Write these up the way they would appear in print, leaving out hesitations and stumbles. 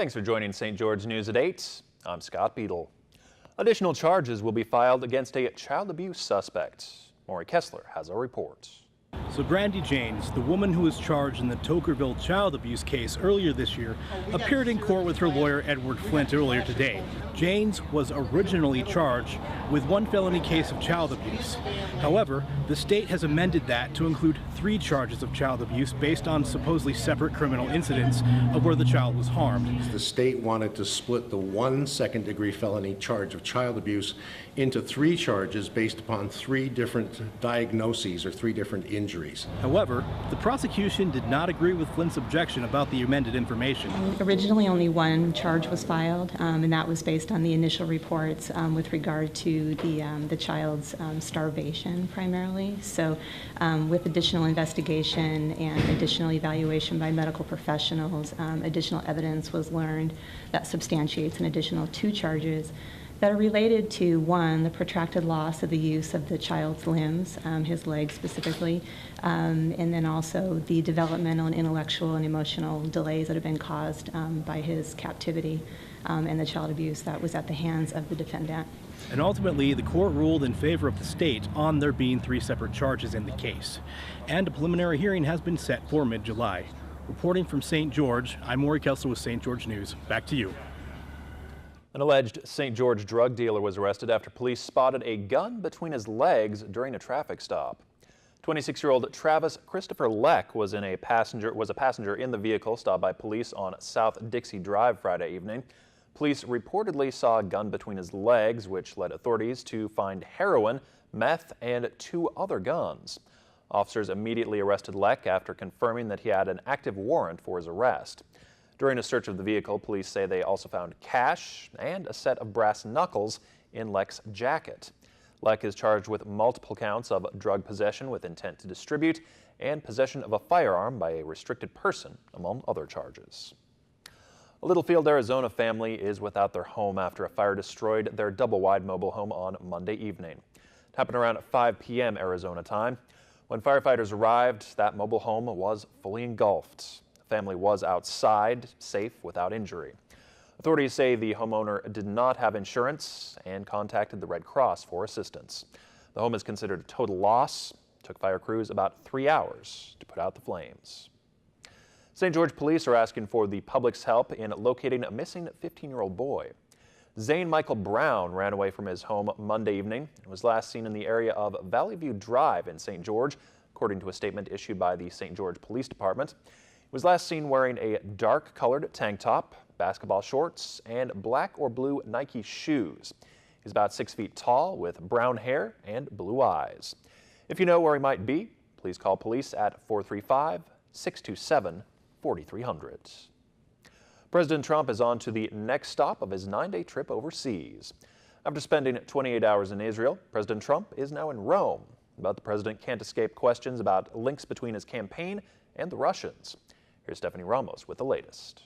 Thanks for joining St. George News at 8. I'm Scott Beadle. Additional charges will be filed against a child abuse suspect. Maury Kessler has a report. So Brandy Janes, the woman who was charged in the Tokerville child abuse case earlier this year, appeared in court with her lawyer Edward Flint earlier today. Janes was originally charged with one felony case of child abuse. However, the state has amended that to include 3 charges of child abuse based on supposedly separate criminal incidents of where the child was harmed. The state wanted to split the 1 second-degree felony charge of child abuse into 3 charges based upon 3 different diagnoses or 3 different injuries. However, the prosecution did not agree with Flint's objection about the amended information. Originally, only 1 charge was filed, and that was based on the initial reports with regard to the child's starvation primarily. So with additional investigation and additional evaluation by medical professionals, additional evidence was learned that substantiates an additional 2 charges that are related to, 1, the protracted loss of the use of the child's limbs, his legs specifically, and then also the developmental and intellectual and emotional delays that have been caused by his captivity and the child abuse that was at the hands of the defendant. And ultimately, the court ruled in favor of the state on there being 3 separate charges in the case. And a preliminary hearing has been set for mid-July. Reporting from St. George, I'm Maury Kessler with St. George News. Back to you. An alleged St. George drug dealer was arrested after police spotted a gun between his legs during a traffic stop. 26-year-old Travis Christopher Leck was a passenger in the vehicle stopped by police on South Dixie Drive Friday evening. Police reportedly saw a gun between his legs, which led authorities to find heroin, meth, and 2 other guns. Officers immediately arrested Leck after confirming that he had an active warrant for his arrest. During a search of the vehicle, police say they also found cash and a set of brass knuckles in Leck's jacket. Leck is charged with multiple counts of drug possession with intent to distribute and possession of a firearm by a restricted person, among other charges. A Littlefield, Arizona family is without their home after a fire destroyed their double-wide mobile home on Monday evening. It happened around 5 p.m. Arizona time. When firefighters arrived, that mobile home was fully engulfed. The family was outside, safe, without injury. Authorities say the homeowner did not have insurance and contacted the Red Cross for assistance. The home is considered a total loss. It took fire crews about 3 hours to put out the flames. St. George police are asking for the public's help in locating a missing 15-year-old boy. Zane Michael Brown ran away from his home Monday evening and was last seen in the area of Valley View Drive in St. George, according to a statement issued by the St. George Police Department. He was last seen wearing a dark-colored tank top, basketball shorts, and black or blue Nike shoes. He's about 6 feet tall with brown hair and blue eyes. If you know where he might be, please call police at 435-627-4300. President Trump is on to the next stop of his 9-day trip overseas. After spending 28 hours in Israel, President Trump is now in Rome. But the president can't escape questions about links between his campaign and the Russians. Here's Stephanie Ramos with the latest.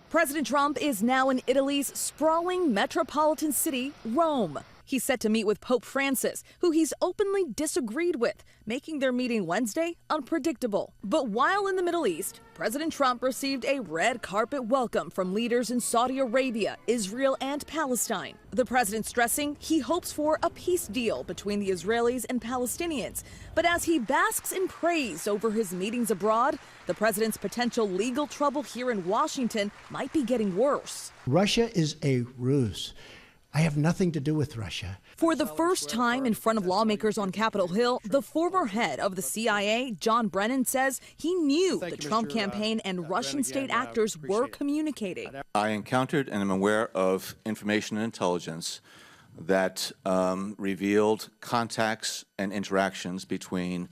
President Trump is now in Italy's sprawling metropolitan city, Rome. He's set to meet with Pope Francis, who he's openly disagreed with, making their meeting Wednesday unpredictable. But while in the Middle East, President Trump received a red carpet welcome from leaders in Saudi Arabia, Israel, and Palestine. The president stressing he hopes for a peace deal between the Israelis and Palestinians. But as he basks in praise over his meetings abroad, the president's potential legal trouble here in Washington might be getting worse. Russia is a ruse. I have nothing to do with Russia. For the first time in front of lawmakers on Capitol Hill, the former head of the CIA, John Brennan, says he knew the Trump campaign and Russian state actors were communicating. I encountered and am aware of information and intelligence that revealed contacts and interactions between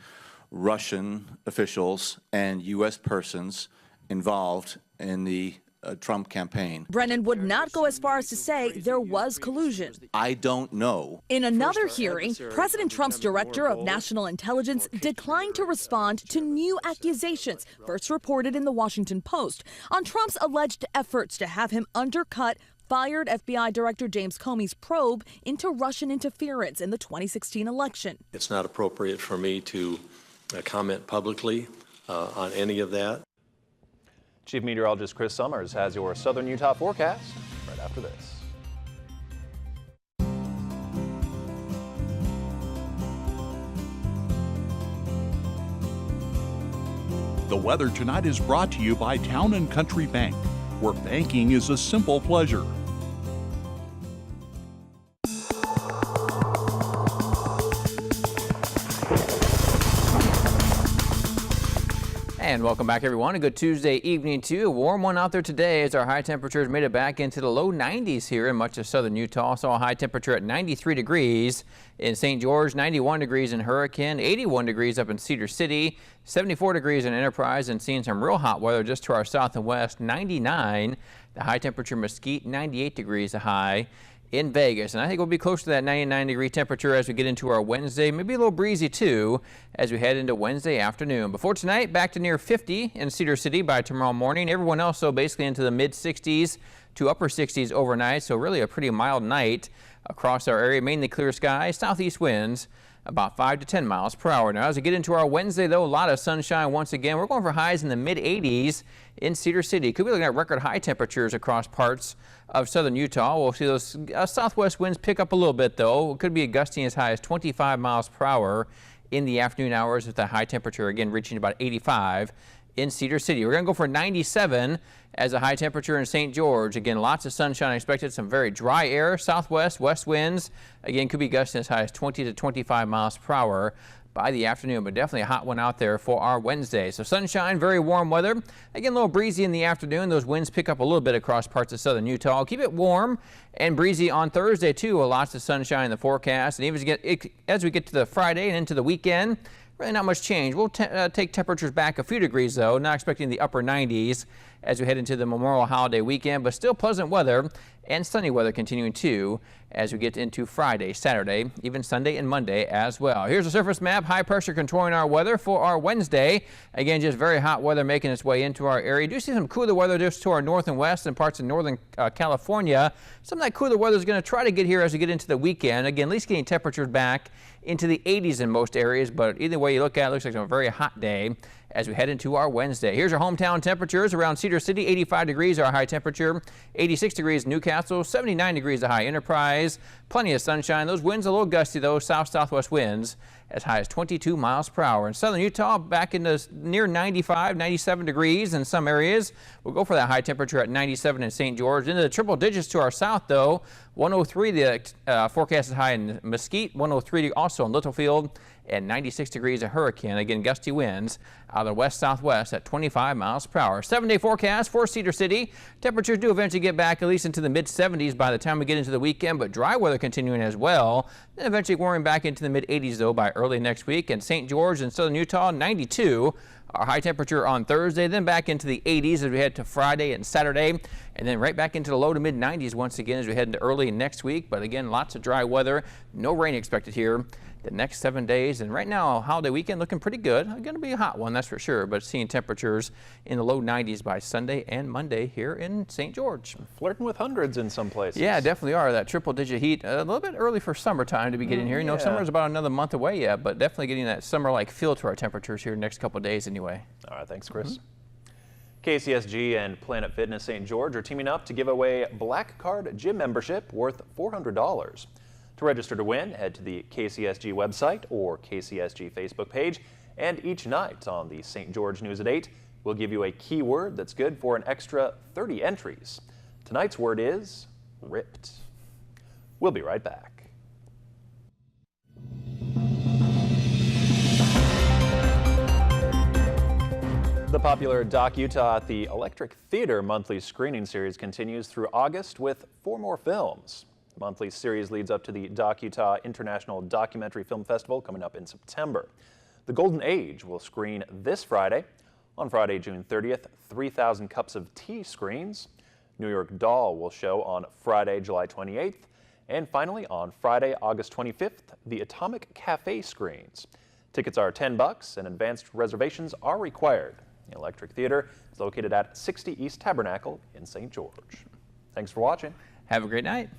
Russian officials and U.S. persons involved in the Trump campaign. Brennan would not go as far as to say there was collusion. I don't know. In another hearing, President Trump's director of national intelligence declined to respond to new accusations first reported in the Washington Post on Trump's alleged efforts to have him undercut fired FBI Director James Comey's probe into Russian interference in the 2016 election. It's not appropriate for me to comment publicly on any of that. Chief Meteorologist Chris Summers has your Southern Utah forecast right after this. The weather tonight is brought to you by Town & Country Bank, where banking is a simple pleasure. And welcome back, everyone. A good Tuesday evening to you. A warm one out there today as our high temperatures made it back into the low 90s here in much of southern Utah. Saw a high temperature at 93 degrees in St. George, 91 degrees in Hurricane, 81 degrees up in Cedar City, 74 degrees in Enterprise, and seeing some real hot weather just to our south and west, 99. The high temperature Mesquite, 98 degrees a high in Vegas. And I think we'll be close to that 99-degree temperature as we get into our Wednesday. Maybe a little breezy too as we head into Wednesday afternoon. Before tonight, back to near 50 in Cedar City by tomorrow morning. Everyone else, so basically into the mid-60s to upper 60s overnight. So really a pretty mild night across our area. Mainly clear skies, southeast winds about 5 to 10 miles per hour. Now, as we get into our Wednesday, though, a lot of sunshine once again. We're going for highs in the mid-80s in Cedar City. Could be looking at record high temperatures across parts of southern Utah. We'll see those southwest winds pick up a little bit, though. It could be gusting as high as 25 miles per hour in the afternoon hours with the high temperature, again, reaching about 85 in Cedar City. We're going to go for 97 as a high temperature in St. George. Again, lots of sunshine expected, some very dry air, southwest, west winds. Again, could be gusting as high as 20 to 25 miles per hour by the afternoon, but definitely a hot one out there for our Wednesday. So sunshine, very warm weather. Again, a little breezy in the afternoon. Those winds pick up a little bit across parts of southern Utah. Keep it warm and breezy on Thursday, too. Lots of sunshine in the forecast. And even as we get to the Friday and into the weekend, really not much change. We'll take temperatures back a few degrees, though. Not expecting the upper 90s as we head into the Memorial Holiday weekend, but still pleasant weather and sunny weather continuing, too, as we get into Friday, Saturday, even Sunday and Monday as well. Here's a surface map. High pressure controlling our weather for our Wednesday. Again, just very hot weather making its way into our area. Do see some cooler weather just to our north and west and parts of northern California. Some of that cooler weather is going to try to get here as we get into the weekend. Again, at least getting temperatures back into the 80s in most areas, but either way you look at it, looks like a very hot day as we head into our Wednesday. Here's our hometown temperatures around Cedar City, 85 degrees our high temperature, 86 degrees Newcastle, 79 degrees the high Enterprise, plenty of sunshine. Those winds a little gusty though, south-southwest winds as high as 22 miles per hour. In southern Utah, back into near 95, 97 degrees in some areas. We'll go for that high temperature at 97 in St. George. Into the triple digits to our south though, 103 the forecast is high in Mesquite, 103 also in Littlefield, and 96 degrees a Hurricane. Again, gusty winds out of the west-southwest at 25 miles per hour. 7-day forecast for Cedar City. Temperatures do eventually get back at least into the mid-70s by the time we get into the weekend, but dry weather continuing as well. Then eventually warming back into the mid-80s, though, by early next week. And St. George and southern Utah, 92. Our high temperature on Thursday, then back into the 80s as we head to Friday and Saturday, and then right back into the low to mid 90s once again as we head into early next week. But again, lots of dry weather, no rain expected here the next 7 days. And right now, holiday weekend looking pretty good. Going to be a hot one, that's for sure, but seeing temperatures in the low 90s by Sunday and Monday here in St. George. Flirting with hundreds in some places. Yeah, definitely are. That triple-digit heat, a little bit early for summertime to be getting here. You know, summer's about another month away yet, but definitely getting that summer-like feel to our temperatures here next couple of days anyway. All right, thanks, Chris. KCSG and Planet Fitness St. George are teaming up to give away Black Card gym membership worth $400. To register to win, head to the KCSG website or KCSG Facebook page, and each night on the St. George News at 8, we'll give you a keyword that's good for an extra 30 entries. Tonight's word is ripped. We'll be right back. The popular Doc Utah at the Electric Theater monthly screening series continues through August with 4 more films. The monthly series leads up to the Doc Utah International Documentary Film Festival coming up in September. The Golden Age will screen this Friday. On Friday, June 30th, 3,000 Cups of Tea screens. New York Doll will show on Friday, July 28th. And finally, on Friday, August 25th, the Atomic Cafe screens. Tickets are $10 and advanced reservations are required. The Electric Theater is located at 60 East Tabernacle in St. George. Thanks for watching. Have a great night.